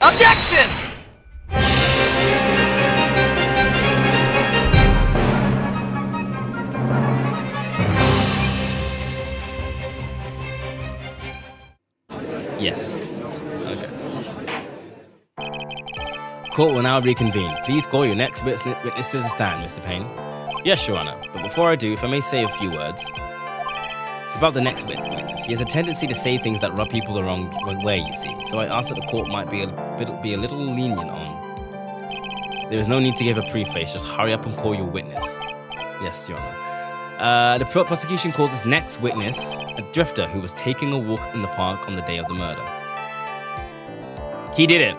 Objection! Yes. Okay. Court will now reconvene. Please call your next witness to the stand, Mr. Payne. Yes, Your Honor. But before I do, if I may say a few words. It's about the next witness. He has a tendency to say things that rub people the wrong way, you see. So I asked that the court might be a little lenient on. There is no need to give a preface. Just hurry up and call your witness. Yes, Your Honor. The prosecution calls its next witness a drifter who was taking a walk in the park on the day of the murder. He did it.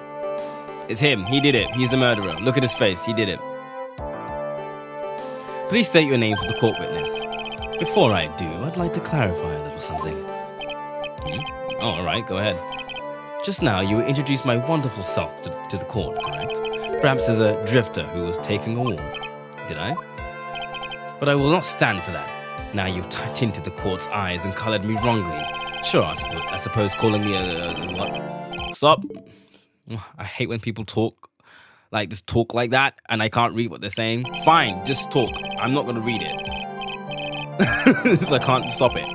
It's him. He did it. He's the murderer. Look at his face. He did it. Please state your name for the court witness. Before I do, I'd like to clarify a little something. Oh, all right, go ahead. Just now, you introduced my wonderful self to the court, correct? Perhaps as a drifter who was taking a walk. Did I? But I will not stand for that. Now you've tinted the court's eyes and colored me wrongly. Sure, I suppose calling me a what? Stop. I hate when people just talk like that, and I can't read what they're saying. Fine, just talk. I'm not going to read it. So I can't stop it.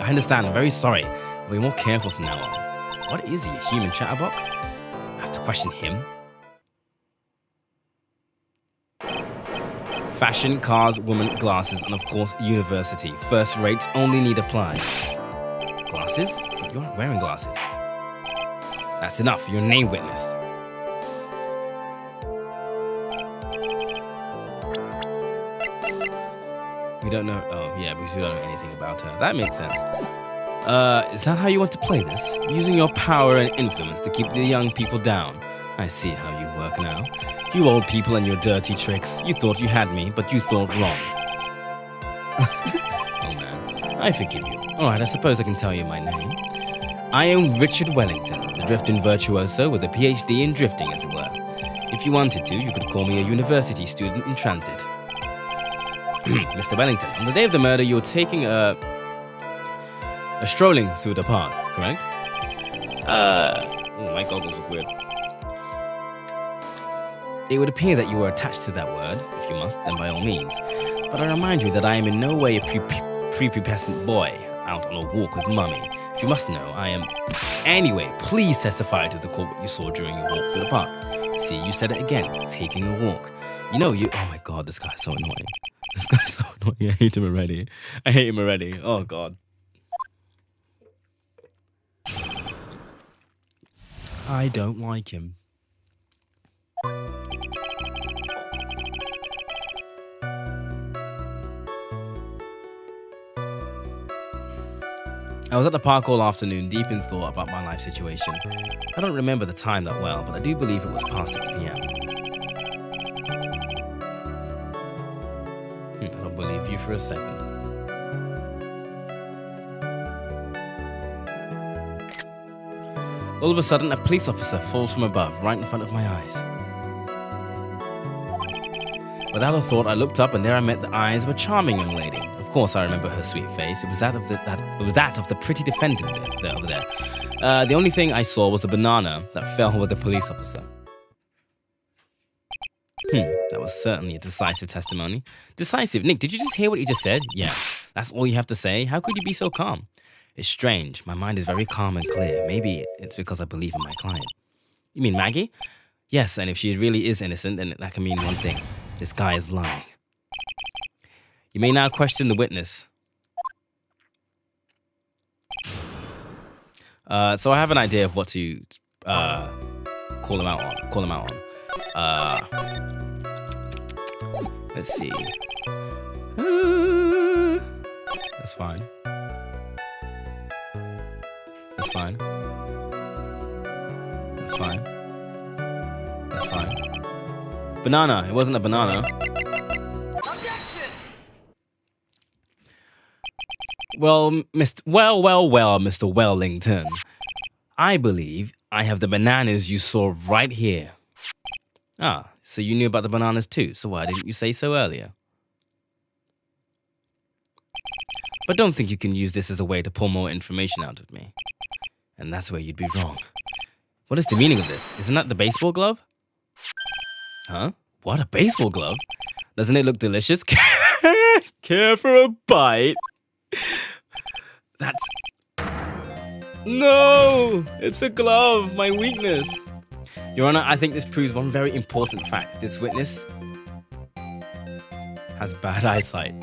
I understand. I'm very sorry. I'll be more careful from now on. What is he, a human chatterbox? I have to question him. Fashion, cars, woman, glasses, and of course, university. First rates only need apply. Glasses? But you aren't wearing glasses. That's enough. You're a name witness. We don't know. Oh, yeah, because we don't know anything about her. That makes sense. Is that how you want to play this? Using your power and influence to keep the young people down. I see how you work now. You old people and your dirty tricks. You thought you had me, but you thought wrong. Oh, man. I forgive you. Alright, I suppose I can tell you my name. I am Richard Wellington, the drifting virtuoso with a PhD in drifting, as it were. If you wanted to, you could call me a university student in transit. Mr. Wellington, on the day of the murder, you were taking a strolling through the park, correct? Oh, my goggles look weird. It would appear that you were attached to that word. If you must, then by all means. But I remind you that I am in no way a prepubescent boy out on a walk with mummy. If you must know, I am... Anyway, please testify to the court what you saw during your walk through the park. See, you said it again, taking a walk. You know, oh my god, this guy's so annoying. This guy's so annoying. I hate him already. I hate him already. Oh god. I don't like him. I was at the park all afternoon, deep in thought about my life situation. I don't remember the time that well, but I do believe it was past 6 p.m. I don't believe you for a second. All of a sudden, a police officer falls from above, right in front of my eyes. Without a thought, I looked up, and there I met the eyes of a charming young lady. Of course, I remember her sweet face. It was that of the pretty defendant over there. The only thing I saw was the banana that fell with the police officer. That was certainly a decisive testimony. Decisive? Nick, did you just hear what he just said? Yeah, that's all you have to say? How could you be so calm? It's strange. My mind is very calm and clear. Maybe it's because I believe in my client. You mean Maggie? Yes, and if she really is innocent, then that can mean one thing. This guy is lying. You may now question the witness. So I have an idea of what to call him out on. Let's see. That's fine. That's fine. That's fine. That's fine. Banana. It wasn't a banana. Well, Mr. Wellington. I believe I have the bananas you saw right here. Ah, so you knew about the bananas too, so why didn't you say so earlier? But don't think you can use this as a way to pull more information out of me. And that's where you'd be wrong. What is the meaning of this? Isn't that the baseball glove? Huh? What, a baseball glove? Doesn't it look delicious? Care for a bite? That's... No! It's a glove, my weakness. Your Honor, I think this proves one very important fact. This witness has bad eyesight.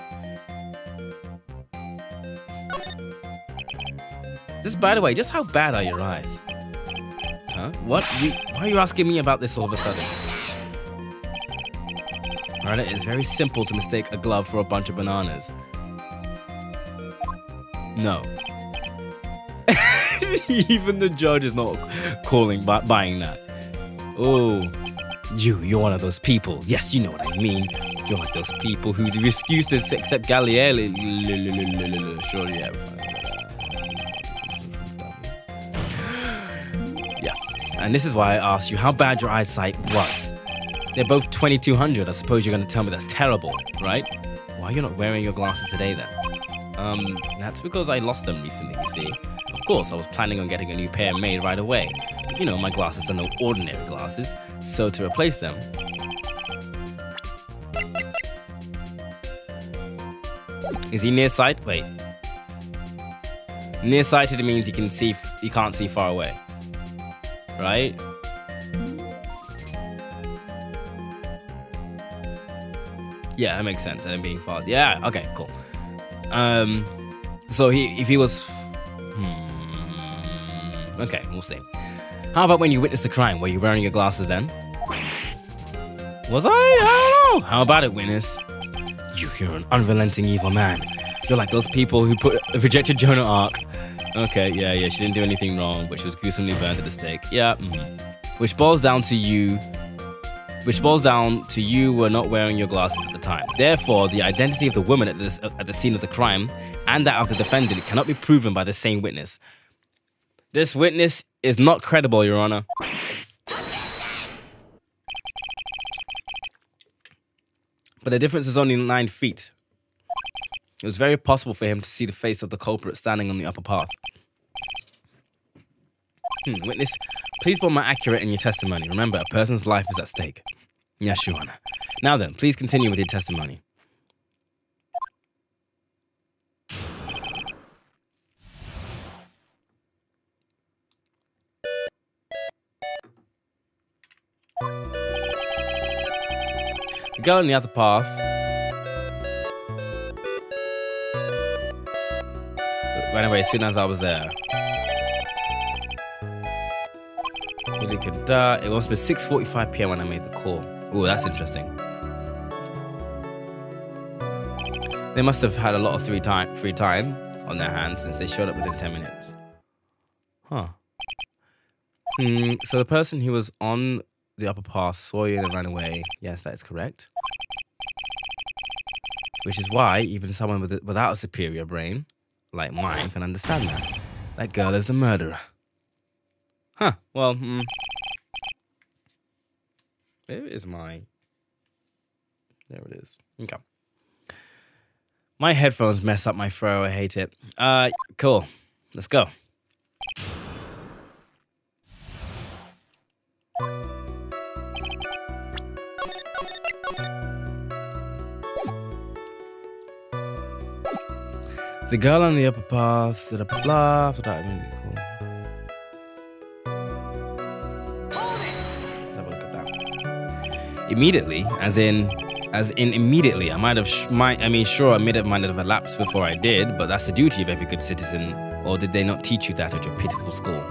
Just by the way, just how bad are your eyes? Huh? What? Why are you asking me about this all of a sudden? Alright, it is very simple to mistake a glove for a bunch of bananas. No. Even the judge is not buying that. Oh, you're one of those people. Yes, you know what I mean. You're like those people who refuse to accept Galileo. Sure, yeah. Yeah, and this is why I asked you how bad your eyesight was. They're both 2200. I suppose you're going to tell me that's terrible, right? Why are you not wearing your glasses today then? That's because I lost them recently, you see. Of course, I was planning on getting a new pair made right away. But, you know, my glasses are no ordinary glasses, so to replace them... Is he nearsighted? Wait. Nearsighted means he can't see far away. Right? Yeah, that makes sense. And being fast. Yeah, okay, cool. So if he was... Okay, we'll see. How about when you witnessed a crime? Were you wearing your glasses then? Was I? I don't know. How about it, witness? You're an unrelenting evil man. You're like those people who rejected Joan of Arc. Okay, yeah, she didn't do anything wrong, but she was gruesomely burned at the stake. Yeah, Which boils down to you were not wearing your glasses at the time. Therefore, the identity of the woman at the scene of the crime and that of the defendant cannot be proven by the same witness. This witness is not credible, Your Honor. But the difference is only 9 feet. It was very possible for him to see the face of the culprit standing on the upper path. Witness, please be more accurate in your testimony. Remember, a person's life is at stake. Yes, Your Honor. Now then, please continue with your testimony. The girl on the other path ran away as soon as I was there. It must be 6:45 p.m. when I made the call. Oh, that's interesting. They must have had a lot of free time on their hands since they showed up within 10 minutes. Huh. So the person who was on the upper path saw you and ran away. Yes, that is correct. Which is why even someone without a superior brain, like mine, can understand that. That girl is the murderer. Huh, well, Where is my... There it is. Okay. My headphones mess up my throw. I hate it. Cool. Let's go. The girl on the upper path, blah, blah, blah, Let's have a look at that. Immediately, as in immediately, sure, a minute might have elapsed before I did, but that's the duty of every good citizen. Or did they not teach you that at your pitiful school?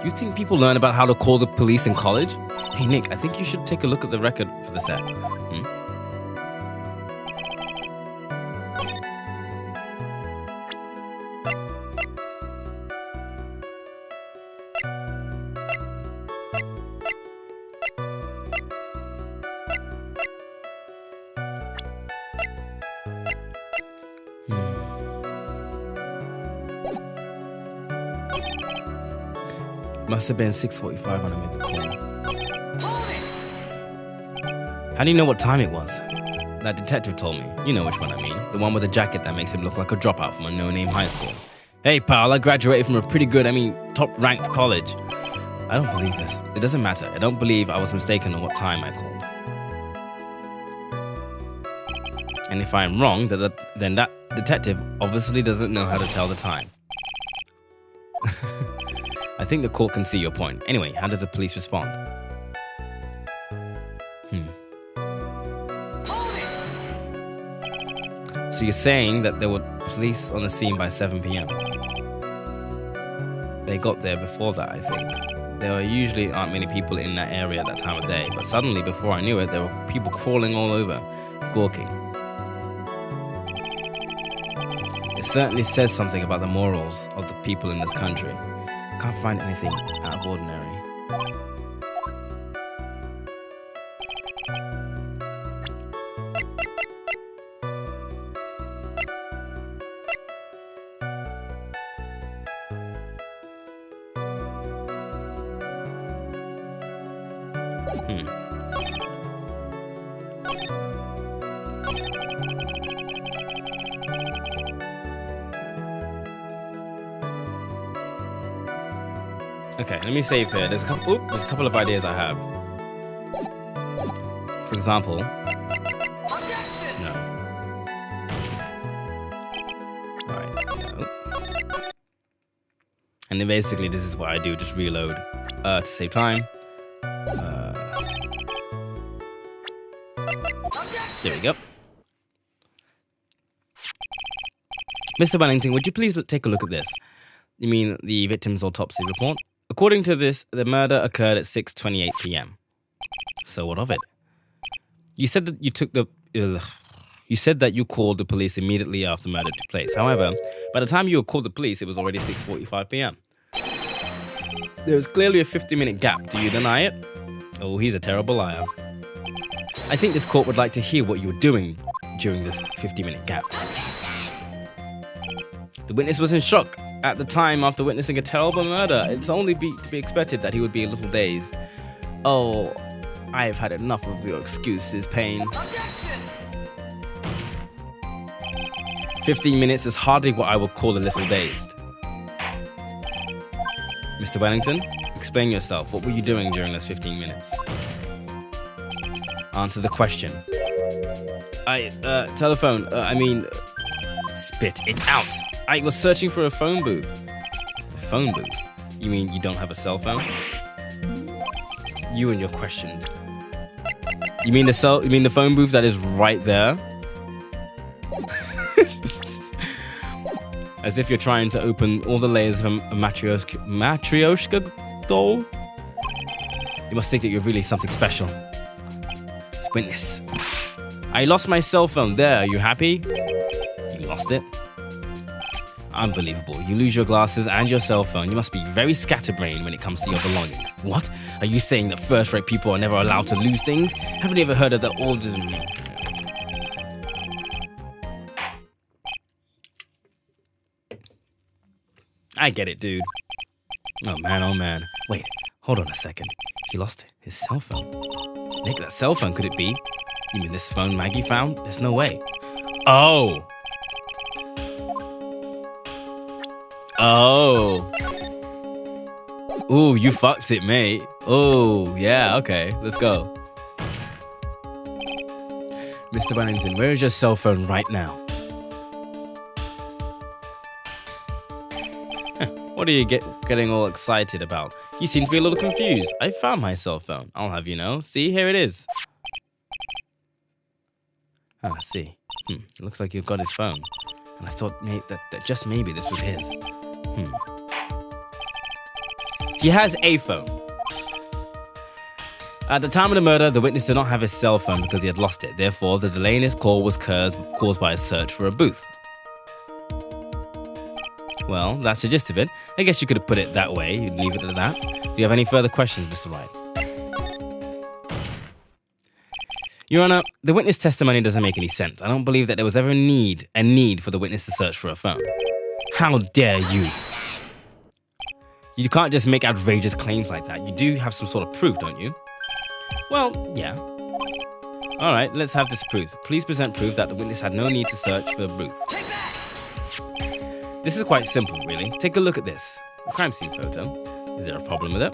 You think people learn about how to call the police in college? Hey, Nick, I think you should take a look at the record for the set. Must have been 6:45 when I made the call. How do you know what time it was? That detective told me. You know which one I mean. The one with the jacket that makes him look like a dropout from a no-name high school. Hey, pal, I graduated from a pretty good, top-ranked college. I don't believe this. It doesn't matter. I don't believe I was mistaken on what time I called. And if I'm wrong, then that detective obviously doesn't know how to tell the time. I think the court can see your point. Anyway, how did the police respond? So you're saying that there were police on the scene by 7 p.m. They got there before that, I think. There usually aren't many people in that area at that time of day, but suddenly, before I knew it, there were people crawling all over, gawking. It certainly says something about the morals of the people in this country. I can't find anything out of ordinary. Okay, let me save here. There's a couple of ideas I have. For example, no. Alright, no. And then basically this is what I do, just reload to save time. There we go. Mr. Wellington, would you please take a look at this? You mean the victim's autopsy report? According to this, the murder occurred at 6:28 p.m. So what of it? You said that you said that you called the police immediately after murder took place. However, by the time you called the police, it was already 6:45 p.m. There was clearly a 50-minute gap. Do you deny it? Oh, he's a terrible liar. I think this court would like to hear what you were doing during this 50-minute gap. The witness was in shock at the time after witnessing a terrible murder. It's only to be expected that he would be a little dazed. Oh, I've had enough of your excuses, Payne. 15 minutes is hardly what I would call a little dazed. Mr. Wellington, explain yourself. What were you doing during those 15 minutes? Answer the question. Telephone, spit it out. I was searching for a phone booth. A phone booth? You mean you don't have a cell phone? You and your questions. You mean the phone booth that is right there? As if you're trying to open all the layers of a matryoshka doll? You must think that you're really something special. Witness. I lost my cell phone. There, are you happy? You lost it? Unbelievable. You lose your glasses and your cell phone. You must be very scatterbrained when it comes to your belongings. What? Are you saying that first-rate people are never allowed to lose things? Haven't you ever heard of the old... I get it, dude. Oh man. Wait, hold on a second. He lost his cell phone. Nick, that cell phone, could it be? You mean this phone Maggie found? There's no way. Oh. Ooh, you fucked it, mate. Oh, yeah, okay. Let's go. Mr. Wellington, where is your cell phone right now? What are you getting all excited about? You seem to be a little confused. I found my cell phone. I'll have you know. See, here it is. Ah, see. It looks like you've got his phone. And I thought that just maybe this was his. He has a phone. At the time of the murder, the witness did not have his cell phone because he had lost it. Therefore, the delay in his call was caused by a search for a booth. Well, that's the gist of it. I guess you could have put it that way. You'd leave it at that. Do you have any further questions, Mr. Wright? Your Honor, the witness testimony doesn't make any sense. I don't believe that there was ever a need for the witness to search for a phone. How dare you? You can't just make outrageous claims like that. You do have some sort of proof, don't you? Well, yeah. All right, let's have this proof. Please present proof that the witness had no need to search for a booth. This is quite simple, really. Take a look at this. A crime scene photo. Is there a problem with it?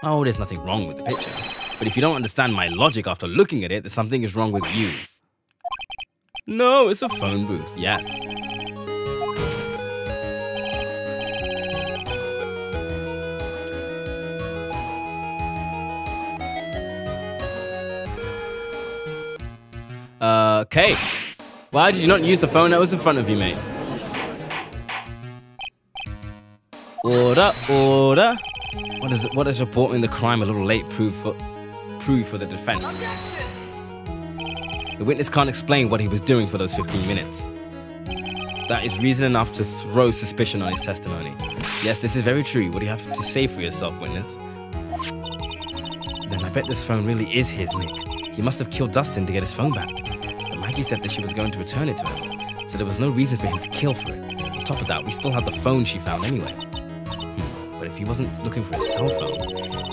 Oh, there's nothing wrong with the picture. But if you don't understand my logic after looking at it, then something is wrong with you. No, it's a phone booth. Yes. Okay. Why did you not use the phone that was in front of you, mate? Order, order. What is reporting the crime a little late proof for the defense? The witness can't explain what he was doing for those 15 minutes. That is reason enough to throw suspicion on his testimony. Yes, this is very true. What do you have to say for yourself, witness? Then I bet this phone really is his, Nick. He must have killed Dustin to get his phone back. But Maggie said that she was going to return it to him, so there was no reason for him to kill for it. On top of that, we still have the phone she found anyway. But if he wasn't looking for his cell phone,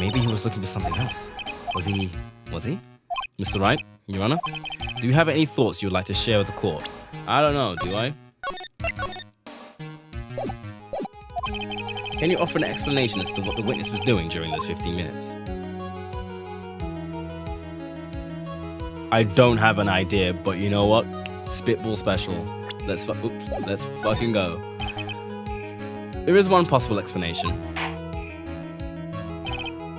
maybe he was looking for something else. Was he? Mr. Wright, Your Honor, do you have any thoughts you would like to share with the court? I don't know, do I? Can you offer an explanation as to what the witness was doing during those 15 minutes? I don't have an idea, but you know what? Spitball special. Let's fucking go. There is one possible explanation.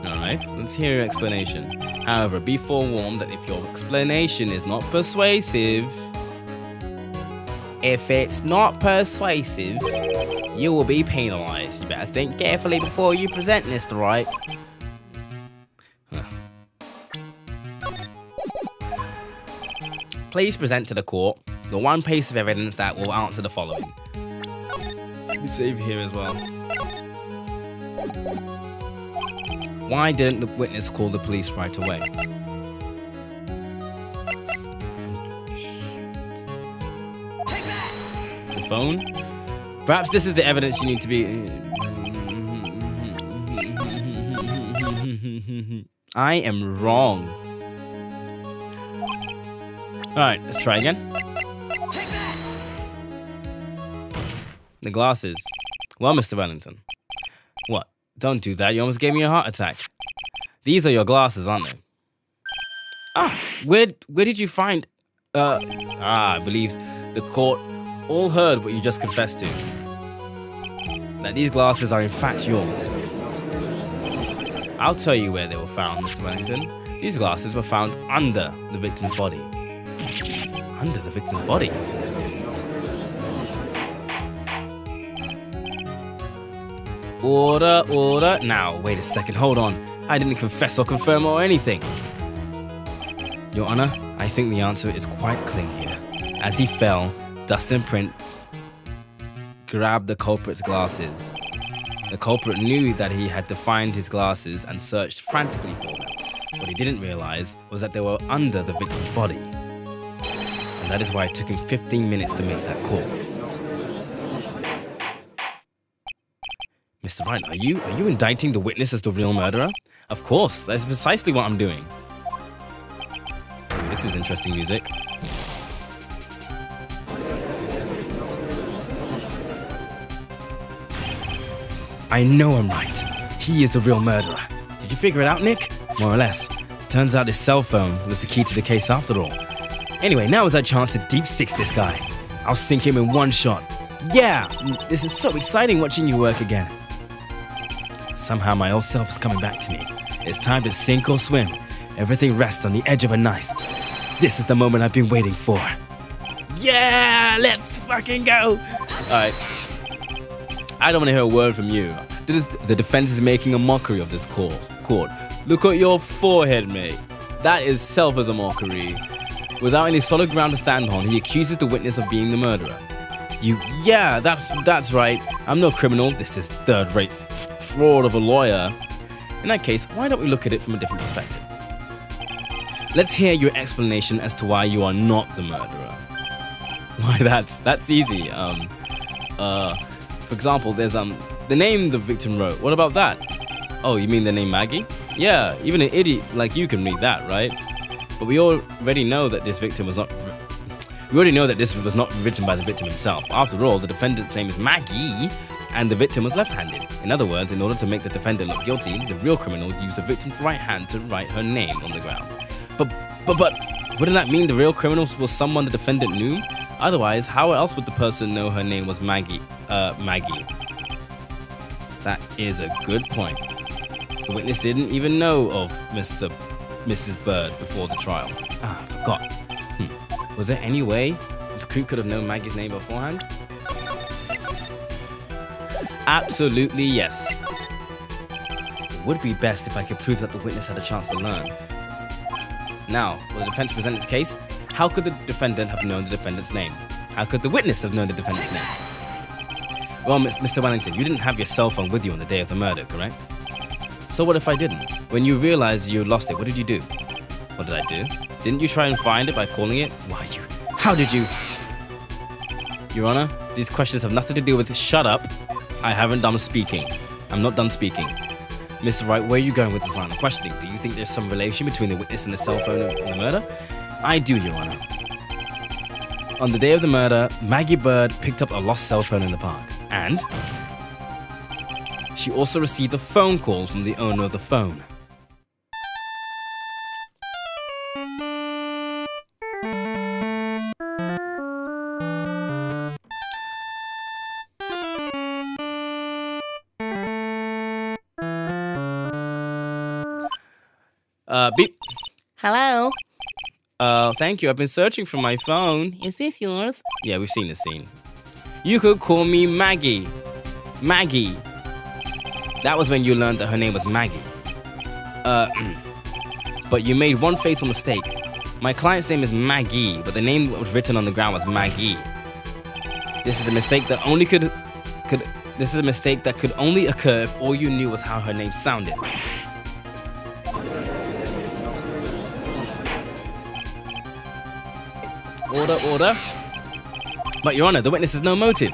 Alright, let's hear your explanation. However, be forewarned that if your explanation is not persuasive, you will be penalized. You better think carefully before you present, Mr. Wright. Please present to the court the one piece of evidence that will answer the following. Let me save here as well. Why didn't the witness call the police right away? The phone? Perhaps this is the evidence you need to be... I am wrong. Alright, let's try again. The glasses. Well, Mr. Wellington. What? Don't do that. You almost gave me a heart attack. These are your glasses, aren't they? Ah, where did you find... I believe the court all heard what you just confessed to. That these glasses are in fact yours. I'll tell you where they were found, Mr. Wellington. These glasses were found under the victim's body. Under the victim's body? Order, order. Now, wait a second, hold on. I didn't confess or confirm or anything. Your Honor, I think the answer is quite clear here. As he fell, Dustin Prince grabbed the culprit's glasses. The culprit knew that he had to find his glasses and searched frantically for them. What he didn't realize was that they were under the victim's body. And that is why it took him 15 minutes to make that call. Mr. Wright, are you indicting the witness as the real murderer? Of course, that's precisely what I'm doing. Ooh, this is interesting music. I know I'm right. He is the real murderer. Did you figure it out, Nick? More or less. Turns out his cell phone was the key to the case after all. Anyway, now is our chance to deep six this guy. I'll sink him in one shot. Yeah, this is so exciting watching you work again. Somehow my old self is coming back to me. It's time to sink or swim. Everything rests on the edge of a knife. This is the moment I've been waiting for. Yeah, let's fucking go. All right. I don't want to hear a word from you. The defense is making a mockery of this court. Look at your forehead, mate. That is self as a mockery. Without any solid ground to stand on, he accuses the witness of being the murderer. Yeah, that's right. I'm no criminal. This is third-rate fraud of a lawyer. In that case, why don't we look at it from a different perspective? Let's hear your explanation as to why you are not the murderer. Why, that's easy. For example, there's the name the victim wrote. What about that? Oh, you mean the name Maggie? Yeah, even an idiot like you can read that, right? But we already know that this victim was not. We already know that this was not written by the victim himself. After all, the defendant's name is Maggie. and the victim was left-handed. In other words, in order to make the defendant look guilty, the real criminal used the victim's right hand to write her name on the ground. But wouldn't that mean the real criminal was someone the defendant knew? Otherwise, how else would the person know her name was Maggie? Maggie. That is a good point. The witness didn't even know of Mrs. Bird before the trial. Ah, I forgot. Was there any way this creep could have known Maggie's name beforehand? Absolutely yes. It would be best if I could prove that the witness had a chance to learn. Now, will the defense present its case? How could the defendant have known the defendant's name? How could the witness have known the defendant's name? Well, Mr. Wellington, you didn't have your cell phone with you on the day of the murder, correct? So what if I didn't? When you realized you lost it, what did you do? What did I do? Didn't you try and find it by calling it? How did you? Your Honor, these questions have nothing to do with shut up. I haven't done speaking. I'm not done speaking. Mr. Wright, where are you going with this line of questioning? Do you think there's some relation between the witness and the cell phone and the murder? I do, Your Honor. On the day of the murder, Maggie Bird picked up a lost cell phone in the park. And she also received a phone call from the owner of the phone. Beep. Hello? Thank you. I've been searching for my phone. Is this yours? Yeah, we've seen this scene. You could call me Maggie. Maggie. That was when you learned that her name was Maggie. But you made one fatal mistake. My client's name is Maggie, but the name that was written on the ground was Maggie. This is a mistake that could only occur if all you knew was how her name sounded. Order. But, Your Honor, the witness has no motive.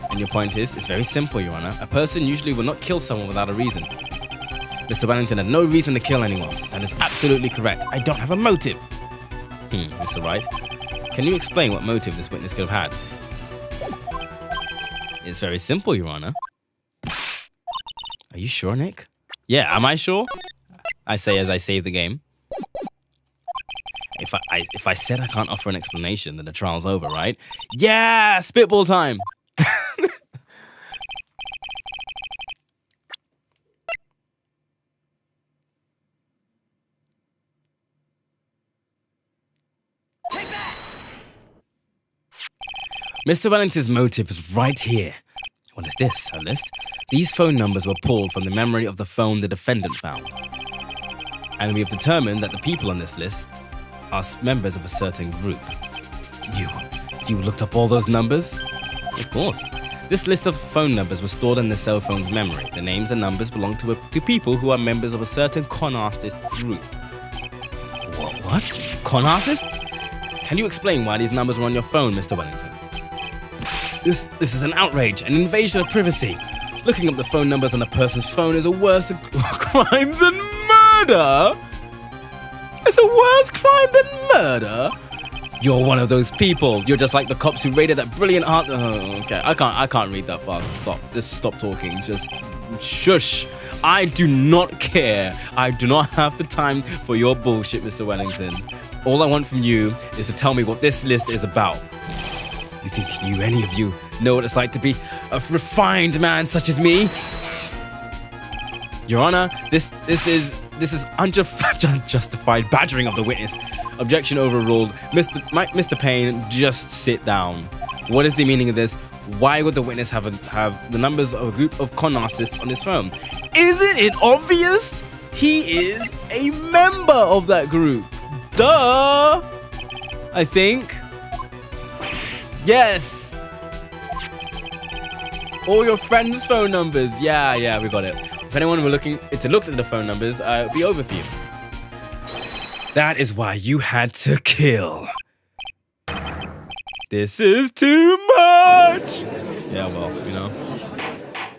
And your point is, it's very simple, Your Honor. A person usually will not kill someone without a reason. Mr. Wellington had no reason to kill anyone. That is absolutely correct. I don't have a motive. Mr. Wright, can you explain what motive this witness could have had? It's very simple, Your Honor. Are you sure, Nick? Yeah, am I sure? I say as I save the game. If I said I can't offer an explanation, then the trial's over, right? Yeah, spitball time. Mr. Wellington's motive is right here. What is this? A list? These phone numbers were pulled from the memory of the phone the defendant found. And we have determined that the people on this list are members of a certain group. You looked up all those numbers? Of course. This list of phone numbers was stored in the cell phone's memory. The names and numbers belong to people who are members of a certain con artist group. What? Con artists? Can you explain why these numbers are on your phone, Mr. Wellington? This is an outrage, an invasion of privacy. Looking up the phone numbers on a person's phone is a worse crime than murder. It's a worse crime than murder. You're one of those people. You're just like the cops who raided that brilliant art. Oh, okay, I can't read that fast. Stop talking. Just shush. I do not care. I do not have the time for your bullshit, Mr. Wellington. All I want from you is to tell me what this list is about. You think any of you know what it's like to be a refined man such as me? Your Honor, this is unjustified badgering of the witness. Objection overruled. Mr. Payne, just sit down. What is the meaning of this? Why would the witness have the numbers of a group of con artists on his phone? Isn't it obvious? He is a member of that group. Duh! I think. Yes! All your friends' phone numbers. Yeah, we got it. If anyone were looking to look at the phone numbers, it'll be over for you. That is why you had to kill. This is too much! Yeah, well,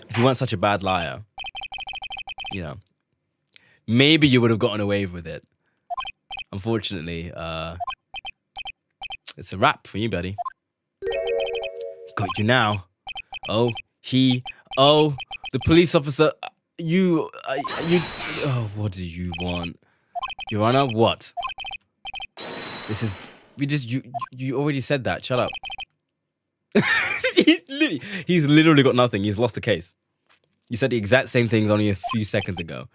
if you weren't such a bad liar, maybe you would have gotten away with it. Unfortunately, it's a wrap for you, buddy. Got you now. Oh, he Oh, the police officer. You. Oh, what do you want, Your Honor? What? This is. You already said that. Shut up. He's literally got nothing. He's lost the case. You said the exact same things only a few seconds ago.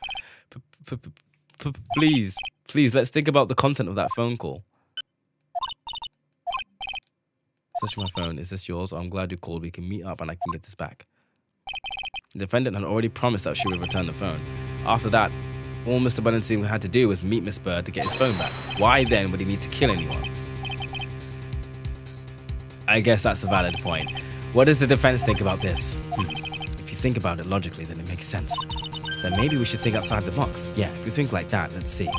Please, let's think about the content of that phone call. Search my phone. Is this yours? I'm glad you called. We can meet up and I can get this back. The defendant had already promised that she would return the phone. After that, all Mr. Wellington had to do was meet Miss Bird to get his phone back. Why then would he need to kill anyone? I guess that's a valid point. What does the defense think about this? If you think about it logically, then it makes sense. Then maybe we should think outside the box. Yeah, if you think like that, let's see.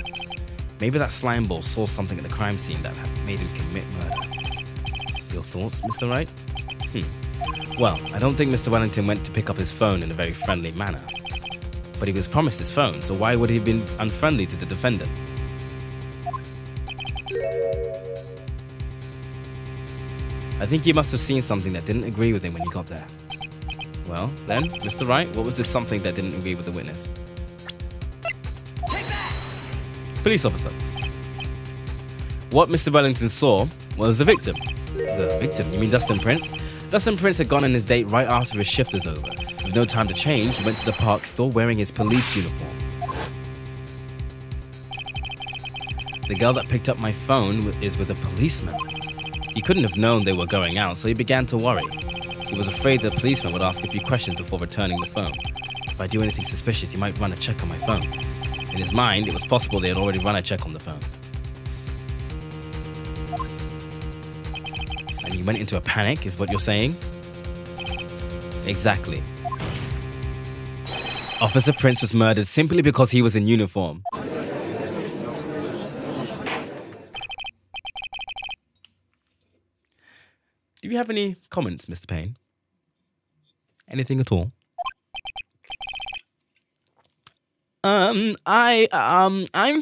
Maybe that slime ball saw something at the crime scene that made him commit murder. Your thoughts, Mr. Wright? Well, I don't think Mr. Wellington went to pick up his phone in a very friendly manner. But he was promised his phone, so why would he have been unfriendly to the defendant? I think he must have seen something that didn't agree with him when he got there. Well, then, Mr. Wright, what was this something that didn't agree with the witness? Police officer. What Mr. Wellington saw was the victim. The victim? You mean Dustin Prince? Dustin Prince had gone on his date right after his shift was over. With no time to change, he went to the park still wearing his police uniform. The girl that picked up my phone is with a policeman. He couldn't have known they were going out, so he began to worry. He was afraid the policeman would ask a few questions before returning the phone. If I do anything suspicious, he might run a check on my phone. In his mind, it was possible they had already run a check on the phone. And he went into a panic, is what you're saying? Exactly. Officer Prince was murdered simply because he was in uniform. Do you have any comments, Mr. Payne? Anything at all? I'm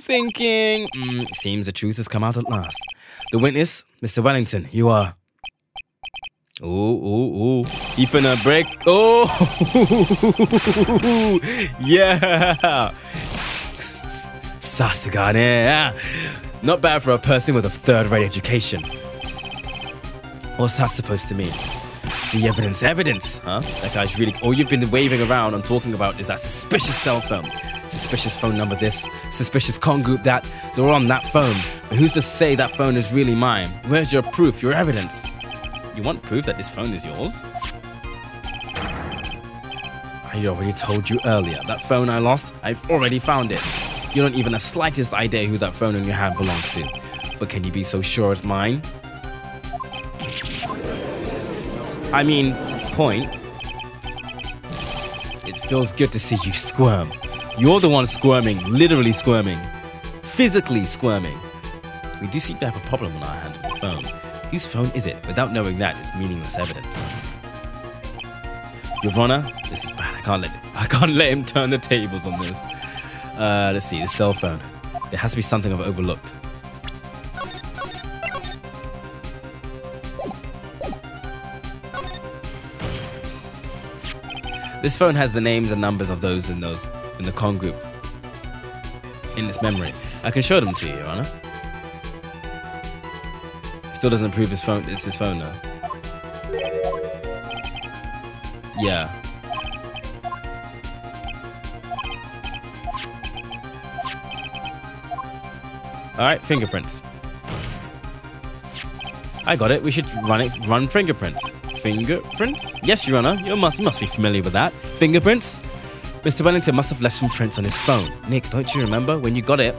thinking... seems the truth has come out at last. The witness, Mr. Wellington, you are... Ooh. You finna break... Oh! Yeah! Sasuga ne. Not bad for a person with a third-rate education. What's that supposed to mean? The evidence, huh? That guy's really... All you've been waving around and talking about is that suspicious cell phone. Suspicious phone number this, suspicious con group that. They're all on that phone. But who's to say that phone is really mine? Where's your proof, your evidence? You want proof that this phone is yours? I already told you earlier. That phone I lost, I've already found it. You don't even have the slightest idea who that phone in your hand belongs to. But can you be so sure it's mine? I mean, point. It feels good to see you squirm. You're the one squirming, literally squirming, physically squirming. We do seem to have a problem on our hands with the phone. Whose phone is it? Without knowing that, it's meaningless evidence. Your Honor, this is bad. I can't let him turn the tables on this. Let's see, the cell phone. There has to be something I've overlooked. This phone has the names and numbers of those in the con group in its memory. I can show them to you, Your Honor. Still doesn't prove his phone. It's his phone though. Yeah. All right, fingerprints. I got it. We should run fingerprints. Fingerprints? Yes, Your Honor. You must be familiar with that. Fingerprints? Mr. Wellington must have left some prints on his phone. Nick, don't you remember when you got it?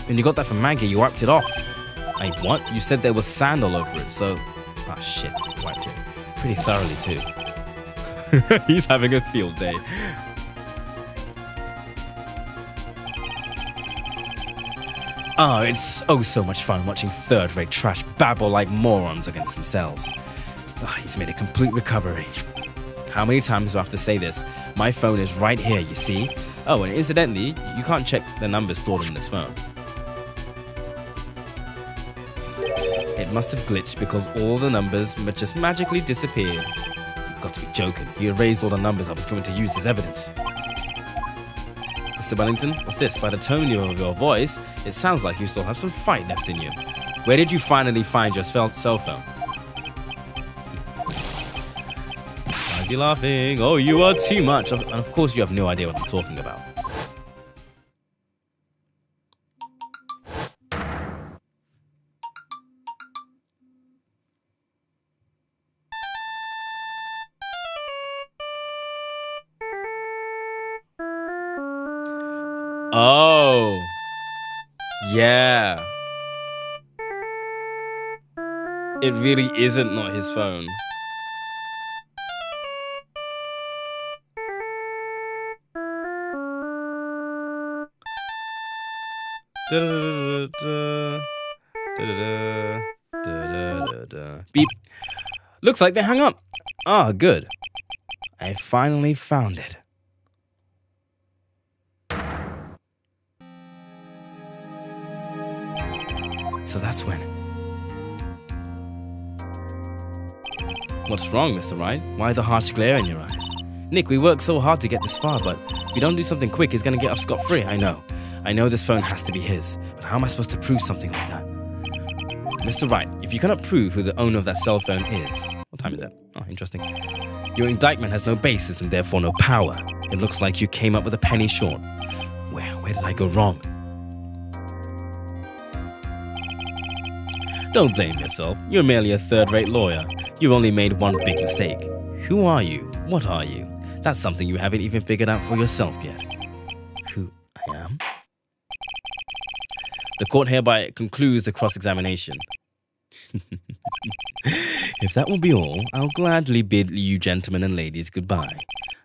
When you got that from Maggie, you wiped it off. What? You said there was sand all over it, so... Ah, shit. You wiped it. Pretty thoroughly, too. He's having a field day. Oh, it's so much fun watching third-rate trash babble like morons against themselves. He's made a complete recovery. How many times do I have to say this? My phone is right here, you see? Oh, and incidentally, you can't check the numbers stored in this phone. It must have glitched because all the numbers just magically disappeared. You've got to be joking. You erased all the numbers I was going to use as evidence. Mr. Wellington, what's this? By the tone of your voice, it sounds like you still have some fight left in you. Where did you finally find your cell phone? Why is he laughing? Oh, you are too much. And of course you have no idea what I'm talking about. Oh, yeah. It really isn't not his phone. Beep. Looks like they hung up. Ah, good. I finally found it. So that's when. What's wrong, Mr. Wright? Why the harsh glare in your eyes? Nick, we worked so hard to get this far, but if we don't do something quick, he's gonna get off scot-free. I know this phone has to be his, but how am I supposed to prove something like that? Mr. Wright, if you cannot prove who the owner of that cell phone is... What time is it? Oh, interesting. Your indictment has no basis and therefore no power. It looks like you came up with a penny short. Where did I go wrong? Don't blame yourself. You're merely a third-rate lawyer. You only made one big mistake. Who are you? What are you? That's something you haven't even figured out for yourself yet. Who I am? The court hereby concludes the cross-examination. If that will be all, I'll gladly bid you gentlemen and ladies goodbye.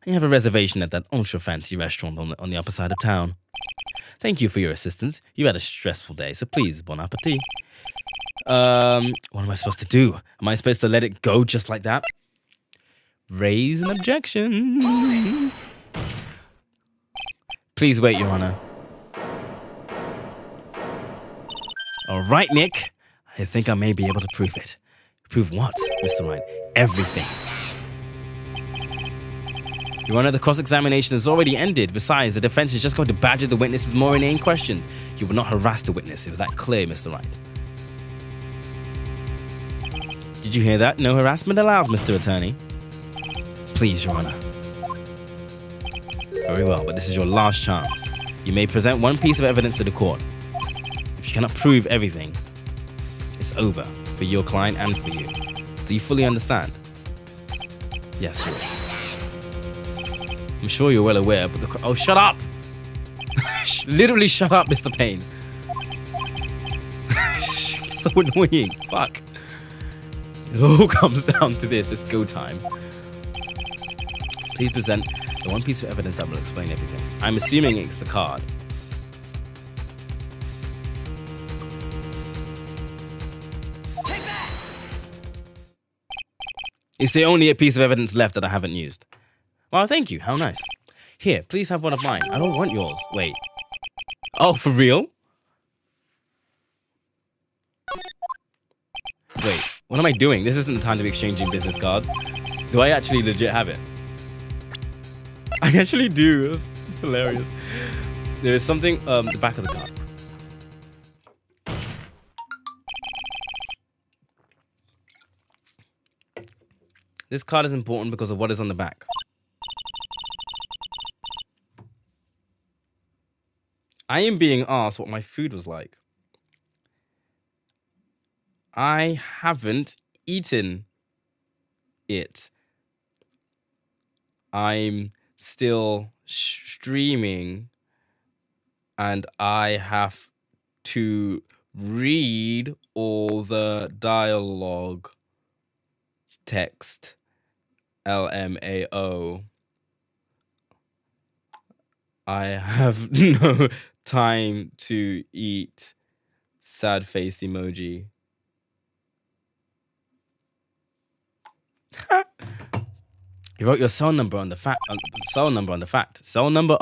I have a reservation at that ultra-fancy restaurant on the upper side of town. Thank you for your assistance. You had a stressful day, so please, bon appetit. What am I supposed to do? Am I supposed to let it go just like that? Raise an objection. Please wait, Your Honor. All right, Nick. I think I may be able to prove it. Prove what, Mr. Wright? Everything. Your Honor, the cross-examination has already ended. Besides, the defense is just going to badger the witness with more inane questions. You will not harass the witness. It was that clear, Mr. Wright. Did you hear that? No harassment allowed, Mr. Attorney. Please, Your Honor. Very well, but this is your last chance. You may present one piece of evidence to the court. If you cannot prove everything, it's over for your client and for you. Do you fully understand? Yes, Your Honor. I'm sure you're well aware, but the... Oh, shut up! Literally shut up, Mr. Payne. So annoying. Fuck. It all comes down to this. It's go time. Please present the one piece of evidence that will explain everything. I'm assuming it's the card. Take that! It's the only piece of evidence left that I haven't used. Well, thank you. How nice. Here, please have one of mine. I don't want yours. Wait. Oh, for real? Wait, what am I doing? This isn't the time to be exchanging business cards. Do I actually legit have it? I actually do. It's hilarious. There is something the back of the card. This card is important because of what is on the back. I am being asked what my food was like. I haven't eaten it. I'm still streaming and I have to read all the dialogue text. LMAO. I have no time to eat. Sad face emoji. You wrote your cell number on the cell number on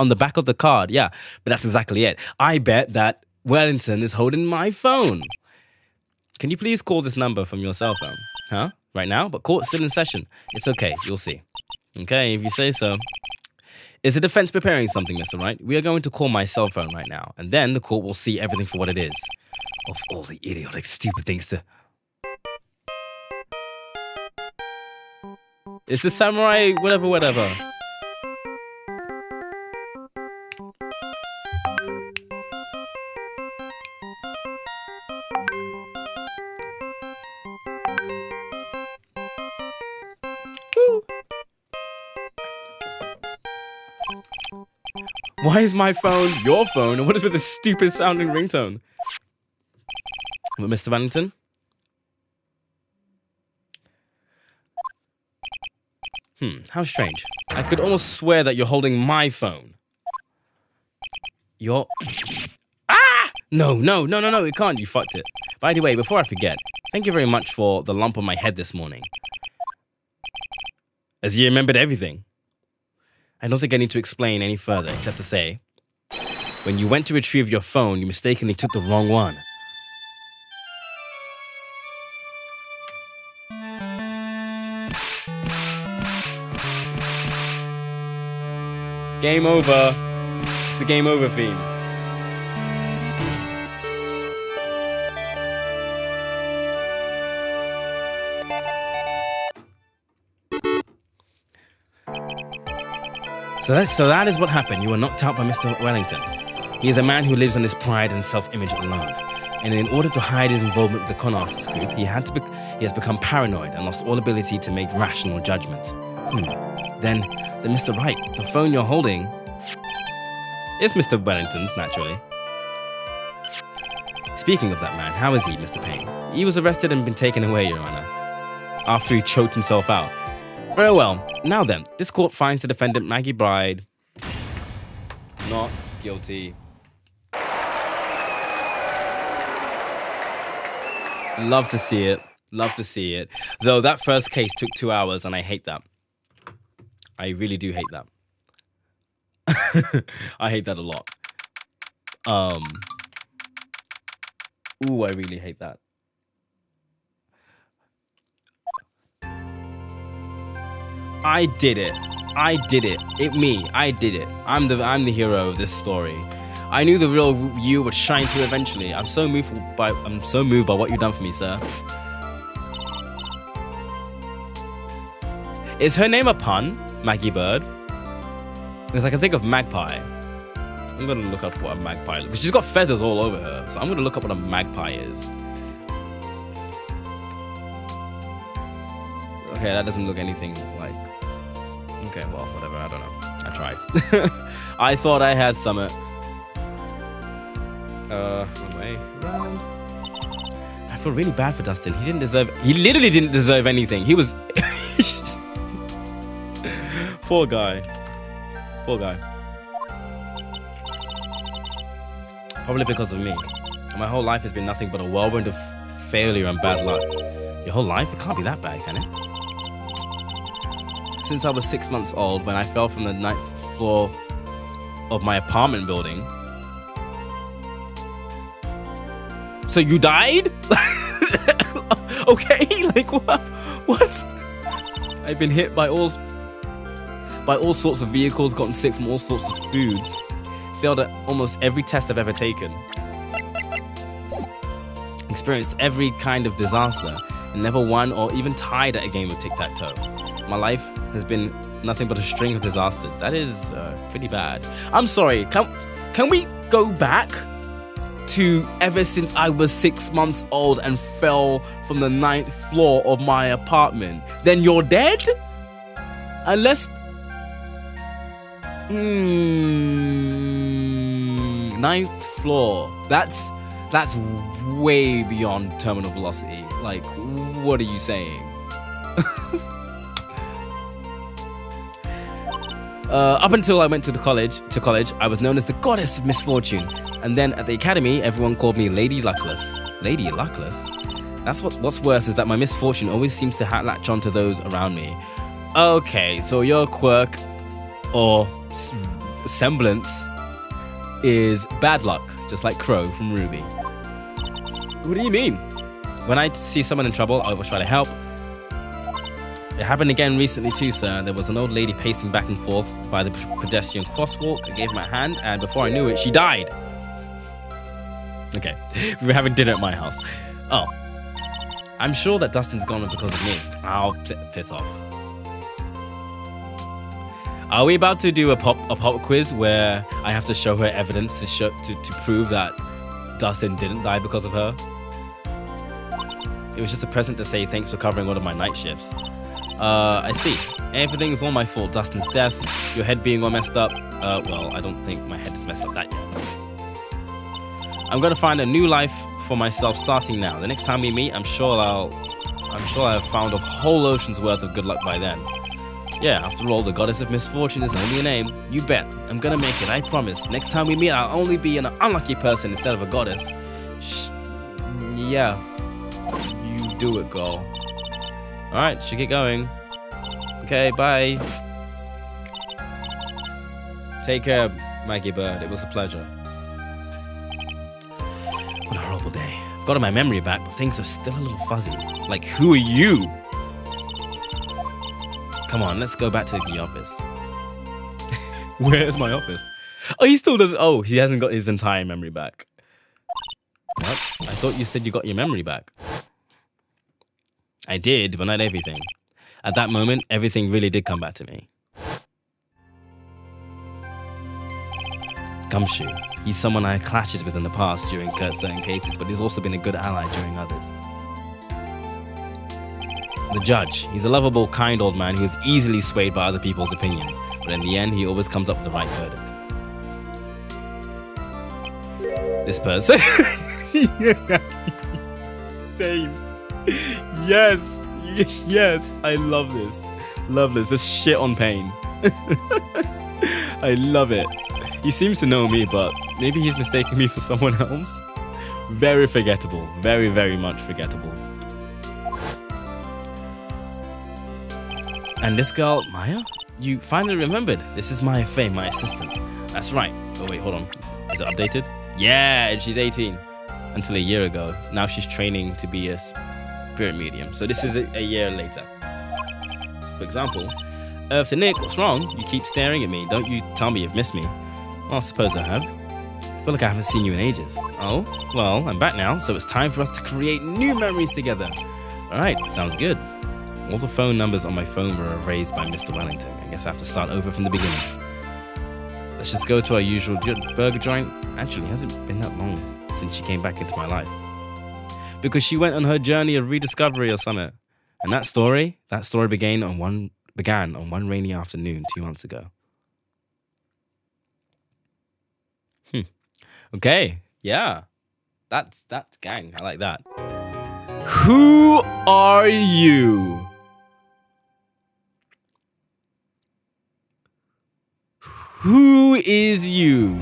the back of the card. Yeah, but that's exactly it. I bet that Wellington is holding my phone. Can you please call this number from your cell phone? Huh? Right now? But court's still in session. It's okay. You'll see. Okay, if you say so. Is the defense preparing something, Mr. Wright? We are going to call my cell phone right now, and then the court will see everything for what it is. Of all the idiotic, stupid things to... It's the samurai, whatever. Why is my phone your phone? And what is with the stupid sounding ringtone? But Mr. Wellington? How strange. I could almost swear that you're holding my phone. You're... Ah! No, it can't. You fucked it. By the way, before I forget, thank you very much for the lump on my head this morning. As you remembered everything. I don't think I need to explain any further, except to say, when you went to retrieve your phone, you mistakenly took the wrong one. Game over. It's the game over theme. So that is what happened. You were knocked out by Mr. Wellington. He is a man who lives on his pride and self-image alone. And in order to hide his involvement with the con artist group, he has become paranoid and lost all ability to make rational judgments. Then Mr. Wright, the phone you're holding is Mr. Wellington's, naturally. Speaking of that man, how is he, Mr. Payne? He was arrested and been taken away, Your Honor, after he choked himself out. Very well. Now then, this court finds the defendant, Maggie Bride, not guilty. Love to see it. Love to see it. Though that first case took 2 hours, and I hate that. I really do hate that. I hate that a lot. Ooh, I really hate that. I did it. I did it. I did it. I'm the hero of this story. I knew the real you would shine through eventually. I'm so moved by what you've done for me, sir. Is her name a pun? Maggie Bird? Because I can think of magpie. I'm gonna look up what a magpie is. Because she's got feathers all over her. So I'm gonna look up what a magpie is. Okay, that doesn't look anything like... Okay, well, whatever, I don't know. I tried. I thought I had summit. One way around. I feel really bad for Dustin. He literally didn't deserve anything. He was... Poor guy. Poor guy. Probably because of me. My whole life has been nothing but a whirlwind of failure and bad luck. Your whole life? It can't be that bad, can it? Since I was 6 months old, when I fell from the 9th floor of my apartment building. So you died? Okay, like what? I've been hit by all sorts of vehicles, gotten sick from all sorts of foods, failed at almost every test I've ever taken, experienced every kind of disaster, and never won or even tied at a game of tic-tac-toe. My life has been nothing but a string of disasters. That is pretty bad. I'm sorry, can we go back to ever since I was 6 months old and fell from the 9th floor of my apartment? Then you're dead? Unless... 9th floor. That's way beyond terminal velocity. Like, what are you saying? Up until I went to college, I was known as the goddess of misfortune. And then at the academy, everyone called me Lady Luckless. Lady Luckless? What's worse is that my misfortune always seems to latch onto those around me. Okay, so your quirk or semblance is bad luck, just like Crow from Ruby. What do you mean? When I see someone in trouble, I will try to help. It happened again recently too, sir. There was an old lady pacing back and forth by the pedestrian crosswalk. I gave her my hand, and before I knew it, she died. Okay, we were having dinner at my house. Oh, I'm sure that Dustin's gone because of me. I'll piss off. Are we about to do a pop quiz where I have to show her evidence to prove that Dustin didn't die because of her? It was just a present to say thanks for covering one of my night shifts. I see. Everything is all my fault. Dustin's death, your head being all messed up. Well, I don't think my head is messed up that yet. I'm gonna find a new life for myself starting now. The next time we meet, I'm sure I'll have found a whole ocean's worth of good luck by then. Yeah, after all, the goddess of misfortune is only a name. You bet. I'm gonna make it, I promise. Next time we meet, I'll only be an unlucky person instead of a goddess. Yeah. You do it, girl. Alright, should get going. Okay, bye. Take care, Maggie Bird. It was a pleasure. What a horrible day. I've got my memory back, but things are still a little fuzzy. Like, who are you? Come on, let's go back to the office. Where's my office? Oh, he still does. Oh, he hasn't got his entire memory back. What? I thought you said you got your memory back. I did, but not everything. At that moment, everything really did come back to me. Gumshoe. He's someone I had clashes with in the past during certain cases, but he's also been a good ally during others. The judge. He's a lovable, kind old man who is easily swayed by other people's opinions, but in the end, he always comes up with the right verdict. This person. Same. Yes. Yes. I love this. Love this. This shit on pain. I love it. He seems to know me, but maybe he's mistaken me for someone else. Very forgettable. Very, very much forgettable. And this girl, Maya? You finally remembered. This is Maya Faye, my assistant. That's right. Oh, wait, hold on. Is it updated? Yeah, and she's 18. Until a year ago. Now she's training to be a spirit medium. So this is a year later. For example, to Nick, what's wrong? You keep staring at me. Don't you tell me you've missed me. Well, I suppose I have. I feel like I haven't seen you in ages. Oh, well, I'm back now, so it's time for us to create new memories together. Alright, sounds good. All the phone numbers on my phone were erased by Mr. Wellington. I guess I have to start over from the beginning. Let's just go to our usual burger joint. Actually, it hasn't been that long since she came back into my life. Because she went on her journey of rediscovery or something. And that story began on one rainy afternoon 2 months ago. Okay, yeah. That's gang. I like that. Who are you? Who is you?